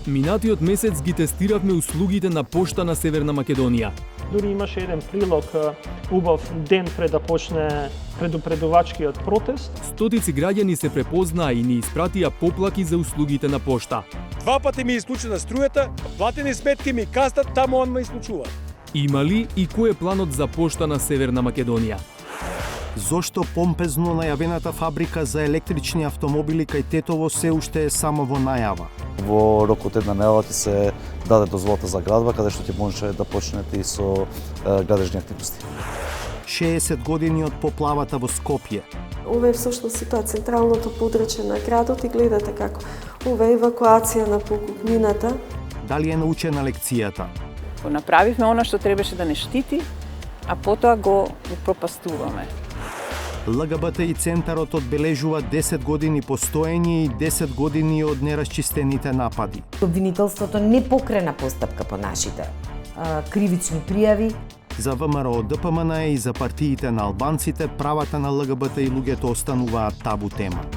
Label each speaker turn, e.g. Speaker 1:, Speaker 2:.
Speaker 1: Минатиот месец ги тестиравме услугите на пошта на Северна Македонија.
Speaker 2: Дури имаше еден прилог убав ден пред да почне предупредувачкиот протест.
Speaker 1: Стотици граѓани се препознаа и ни испратија поплаки за услугите на пошта.
Speaker 3: 2 пати ми исклучена струјата, платени сметки ми кастат, таму он ме исклучува.
Speaker 1: Има ли и кој е планот за пошта на Северна Македонија?
Speaker 4: Зошто помпезно најавената фабрика за електрични автомобили кај Тетово се уште е само во најава?
Speaker 5: Во рок од една недела ќе се даде дозволата за градба, каде што ќе може да почнете и со градежни активности.
Speaker 4: 60 години од поплавата во Скопје.
Speaker 6: Ова е всушност и тоа централното подрачје на градот и гледате како ова евакуација на пукнината.
Speaker 4: Дали е научена лекцијата?
Speaker 7: Направивме она што требаше да не штити, а потоа го пропастуваме.
Speaker 4: ЛГБТ и центарот одбележува 10 години постоење и 10 години од нерасчистените напади.
Speaker 8: Обвинителството не покрена постапка по нашите кривични пријави.
Speaker 4: За ВМРО ДПМН и за партиите на албанците, правата на ЛГБТ и луѓето остануваат табу тема.